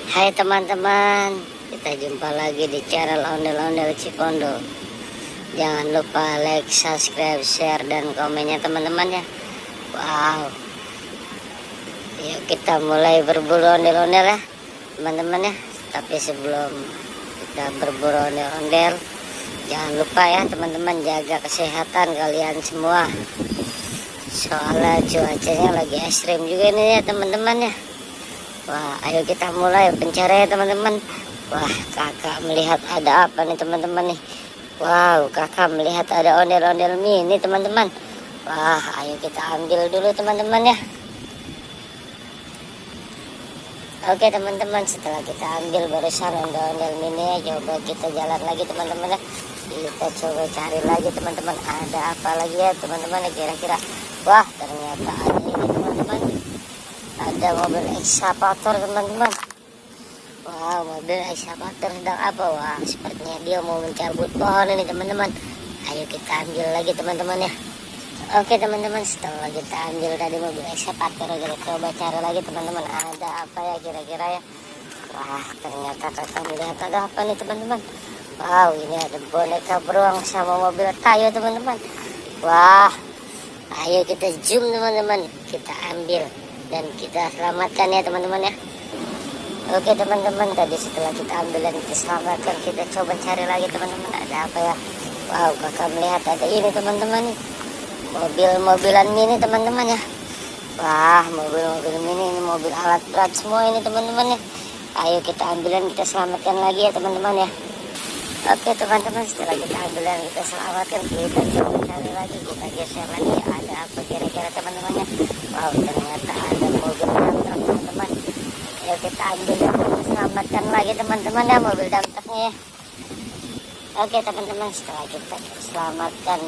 Hai teman-teman, kita jumpa lagi di channel Ondel-Ondel Cipondo. Jangan lupa like, subscribe, share, dan komennya teman-teman ya. Wow, yuk kita mulai berburu ondel-ondel ya teman-teman ya. Tapi sebelum kita berburu ondel-ondel, jangan lupa ya teman-teman, jaga kesehatan kalian semua. Soalnya cuacanya lagi ekstrim juga nih ya teman-teman ya. Wah, ayo kita mulai pencarian teman-teman. Wah, kakak melihat ada apa nih teman-teman nih. Wow, kakak melihat ada ondel-ondel mini teman-teman. Wah, ayo kita ambil dulu teman-teman ya. Oke teman-teman, setelah kita ambil barusan ondel-ondel mini, coba kita jalan lagi teman-teman ya. Kita coba cari lagi teman-teman, ada apa lagi ya teman-teman ya kira-kira. Wah, ternyata ada ini teman-teman. Ada mobil ekskavator teman-teman. Wow, mobil ekskavator sedang apa? Wah, sepertinya dia mau mencabut pohon ini teman-teman. Ayo kita ambil lagi teman-teman ya. Oke teman-teman, setelah kita ambil tadi mobil ekskavator, kita coba cari lagi teman-teman, ada apa ya kira-kira ya. Wah, ternyata kakak melihat ada apa nih teman-teman. Wow, ini ada boneka beruang sama mobil Tayo teman-teman. Wah, ayo kita zoom teman-teman, kita ambil dan kita selamatkan ya teman-teman ya. Oke teman-teman, tadi setelah kita ambil dan kita selamatkan, kita coba cari lagi teman-teman, ada apa ya. Wow, kakak melihat ada ini teman-teman, mobil-mobilan mini teman-teman ya. Wah, mobil-mobil mini, ini mobil alat berat semua ini teman-teman ya. Ayo kita ambil dan kita selamatkan lagi ya teman-teman ya. Oke teman-teman, setelah kita ambil dan kita selamatkan, kita coba cari lagi, kita geser lagi, ada apa kira-kira teman-teman ya. Wow, ternyata ada mobil dump teman-teman. Ayo kita ambil dan kita selamatkan lagi teman-teman ya, mobil dump truknya ya. Oke teman-teman, setelah kita selamatkan,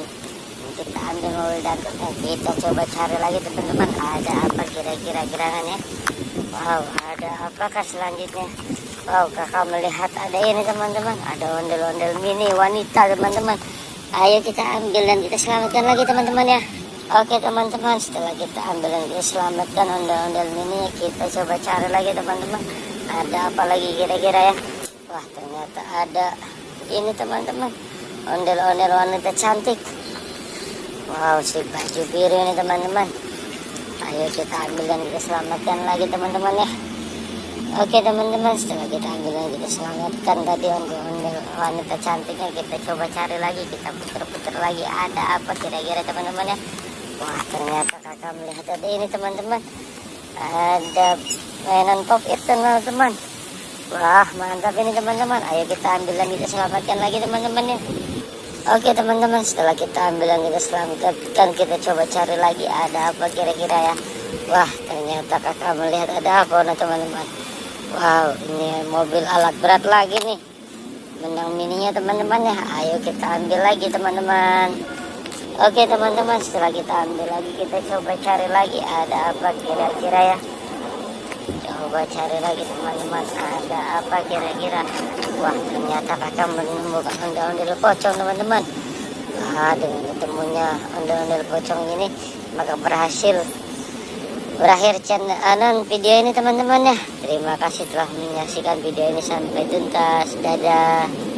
kita ambil mobil dump truknya, kita coba cari lagi teman-teman, ada apa kira-kira gerangannya. Wow, ada apakah selanjutnya. Wow, kakak melihat ada ini teman-teman, ada ondel-ondel mini wanita teman-teman. Ayo kita ambil dan kita selamatkan lagi teman-teman ya. Oke teman-teman, setelah kita ambil dan kita selamatkan ondel-ondel mini, kita coba cari lagi teman-teman, ada apa lagi kira-kira ya. Wah, ternyata ada ini teman-teman, ondel-ondel wanita cantik. Wow, si baju biru ini teman-teman. Ayo kita ambil dan kita selamatkan lagi teman-teman ya. Oke teman-teman, setelah kita ambil dan kita selamatkan tadi ondel-ondel wanita cantiknya, kita coba cari lagi, kita putar-putar lagi, ada apa kira-kira teman-teman ya. Wah, ternyata kakak melihat ada ini teman-teman, ada mainan pop it teman-teman. Wah, mantap ini teman-teman. Ayo kita ambil dan kita selamatkan lagi teman-teman ya. Oke teman-teman, setelah kita ambil dan kita selamatkan, kita coba cari lagi, ada apa kira-kira ya. Wah, ternyata kakak melihat ada apa nah teman-teman. Wow, ini mobil alat berat lagi nih, benang mininya teman-teman ya. Ayo kita ambil lagi teman-teman. Oke teman-teman, setelah kita ambil lagi, kita coba cari lagi, ada apa kira-kira ya. Coba cari lagi teman-teman, ada apa kira-kira. Wah, ternyata kakak menemukan ondel-ondel pocong teman-teman. Wah, dengan ketemunya ondel-ondel pocong ini, maka berakhir channel video ini teman-teman ya. Terima kasih telah menyaksikan video ini sampai tuntas. Dadah.